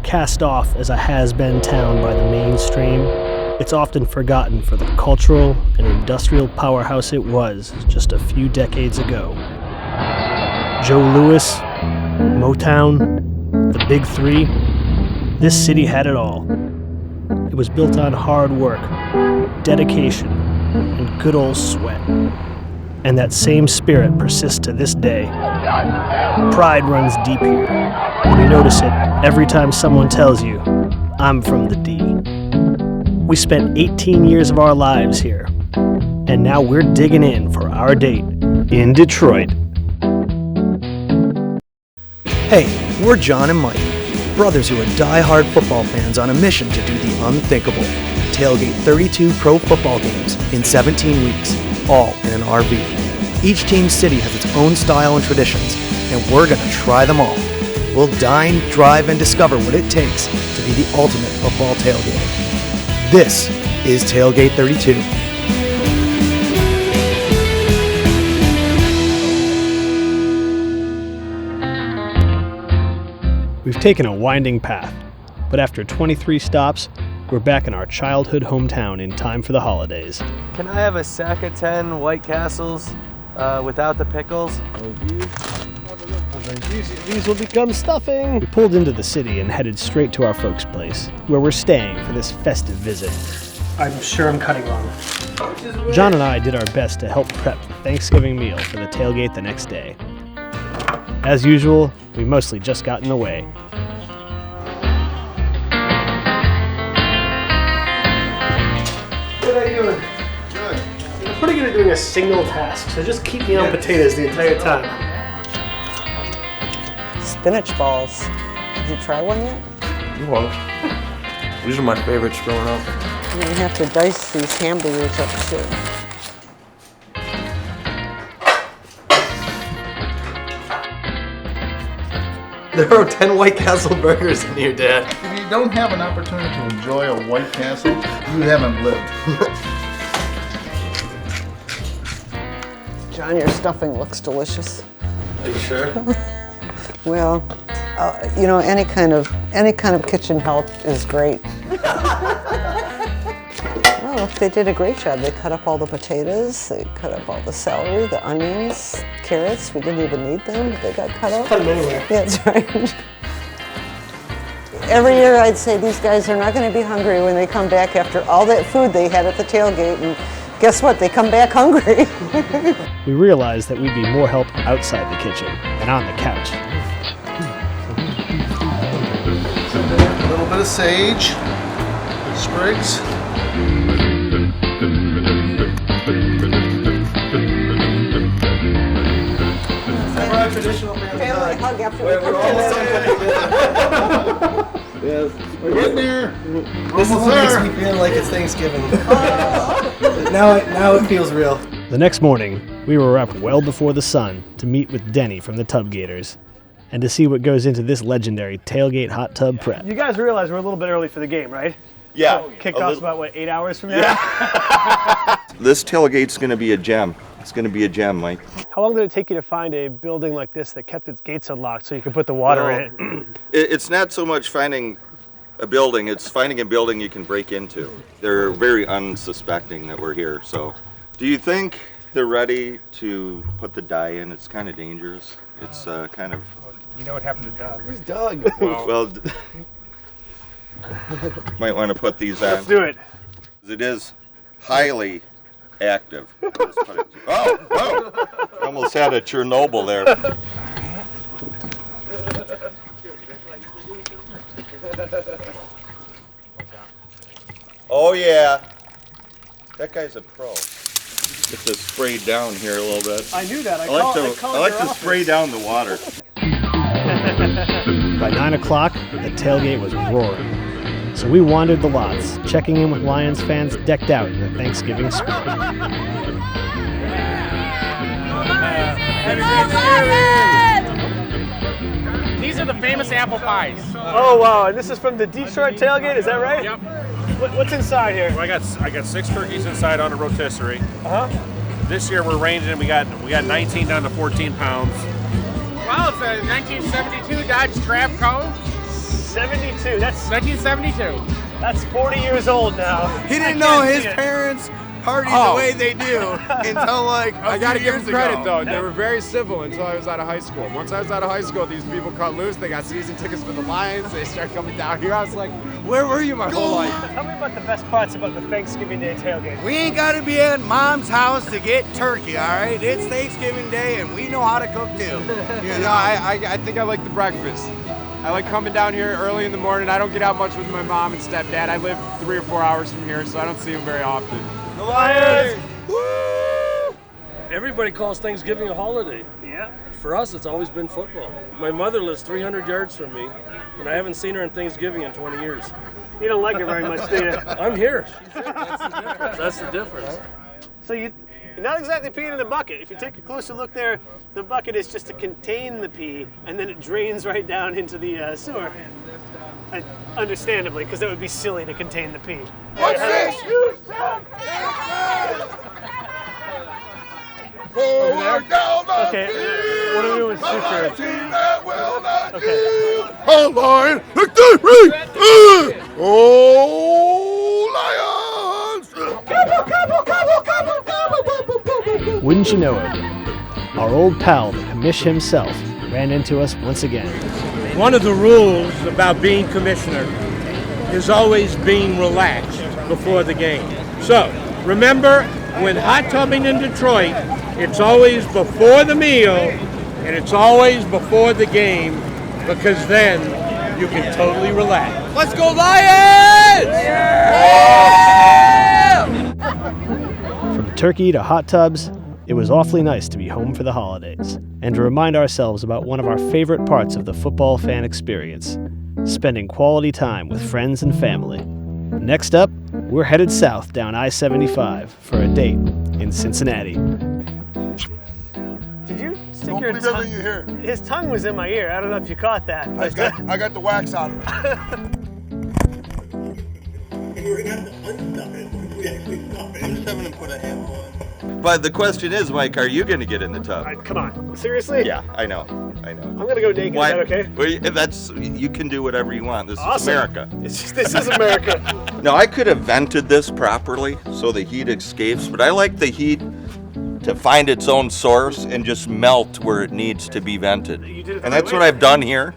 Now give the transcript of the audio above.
Cast off as a has-been town by the mainstream, it's often forgotten for the cultural and industrial powerhouse it was just a few decades ago. Joe Louis, Motown, the Big Three, this city had it all. It was built on hard work, dedication, and good old sweat. And that same spirit persists to this day. Pride runs deep here, and you notice it every time someone tells you, I'm from the D. We spent 18 years of our lives here, and now we're digging in for our date in Detroit. Hey, we're John and Mike, brothers who are die-hard football fans on a mission to do the unthinkable. Tailgate32 pro football games in 17 weeks, all in an RV. Each team's city has its own style and traditions, and we're gonna try them all. We'll dine, drive, and discover what it takes to be the ultimate football tailgate. This is Tailgate32. We've taken a winding path, but after 23 stops, we're back in our childhood hometown in time for the holidays. Can I have a sack of 10 White Castles without the pickles? These will become stuffing. We pulled into the city and headed straight to our folks' place, where we're staying for this festive visit. I'm sure I'm cutting wrong. John and I did our best to help prep the Thanksgiving meal for the tailgate the next day. As usual, we mostly just got in the way. What are you doing? Good. I'm pretty good at doing a single task, so just keep me on potatoes the entire time. Spinach balls. Did you try one yet? Well, these are my favorites growing up. You're gonna have to dice these hamburgers up too. There are 10 White Castle burgers in here, Dad. If you don't have an opportunity to enjoy a White Castle, you haven't lived. John, your stuffing looks delicious. Are you sure? Well, you know, any kind of kitchen help is great. Well, they did a great job. They cut up all the potatoes, they cut up all the celery, the onions, carrots. We didn't even need them, but they got cut up. Cut them anywhere. Yeah, that's right. Every year I'd say these guys are not going to be hungry when they come back after all that food they had at the tailgate, and guess what? They come back hungry. We realized that we'd be more help outside the kitchen and on the couch. A little bit of sage, sprigs. Traditional Family hug after We're almost done. Yes, we're getting there. This is what makes me feel like it's Thanksgiving. Now it feels real. The next morning, we were up well before the sun to meet with Denny from the Tubgaters and to see what goes into this legendary tailgate hot tub prep. You guys realize we're a little bit early for the game, right? Yeah. So kickoff's about, 8 hours from now? Yeah. This tailgate's going to be a gem. It's going to be a gem, Mike. How long did it take you to find a building like this that kept its gates unlocked so you could put the water in it? It's not so much finding a building, it's finding a building you can break into. They're very unsuspecting that we're here, so. Do you think they're ready to put the dye in? It's kind of dangerous. It's kind of... You know what happened to Doug? Who's Doug? Well, might want to put these on. Let's do it. It is highly active. Oh! Almost had a Chernobyl there. Oh yeah, that guy's a pro. Get this sprayed down here a little bit. I knew that. I like to spray down the water. By 9 o'clock, the tailgate was roaring. So we wandered the lots, checking in with Lions fans decked out in the Thanksgiving spirit. These are the famous apple pies. Oh wow, and this is from the Detroit tailgate, is that right? Yep. What's inside here? Well, I got 6 turkeys inside on a rotisserie. This year we're ranging. We got 19 down to 14 pounds. Well, it's a 1972 Dodge Travco. 72. That's 1972. That's 40 years old now. He didn't know his parents partied the way they do until like I gotta give them credit though. They were very civil until I was out of high school. Once I was out of high school, these people cut loose. They got season tickets for the Lions. They started coming down here. I was like, where were you my whole life? Tell me about the best parts about the Thanksgiving Day tailgate. We ain't got to be at mom's house to get turkey, all right? It's Thanksgiving Day and we know how to cook too. You know, I think I like the breakfast. I like coming down here early in the morning. I don't get out much with my mom and stepdad. I live 3 or 4 hours from here, so I don't see them very often. The Lions! Woo! Everybody calls Thanksgiving a holiday. Yeah. For us, it's always been football. My mother lives 300 yards from me, and I haven't seen her on Thanksgiving in 20 years. You don't like her very much, do you? I'm here. That's the difference. So you're not exactly peeing in the bucket. If you take a closer look there, the bucket is just to contain the pee, and then it drains right down into the sewer. Understandably, because that would be silly to contain the pee. What's this? Okay, what are we doing with suture? Okay. Line, Lions! Wouldn't you know it? Our old pal, the commish himself, ran into us once again. One of the rules about being commissioner is always being relaxed before the game. So, remember, when hot tubbing in Detroit, it's always before the meal and it's always before the game, because then you can totally relax. Let's go Lions! Yeah! From turkey to hot tubs, it was awfully nice to be home for the holidays and to remind ourselves about one of our favorite parts of the football fan experience, spending quality time with friends and family. Next up, we're headed south down I-75 for a date in Cincinnati. Did you stick your tongue? His tongue was in my ear. I don't know if you caught that. I got the wax out of it. I'm just having to put a handle on. But the question is, Mike, are you going to get in the tub? Come on, seriously? Yeah, I know. I'm going to go naked. Is that okay? Well, you can do whatever you want. This is America. This is America. No, I could have vented this properly so the heat escapes, but I like the heat to find its own source and just melt where it needs to be vented. And that's what I've done here.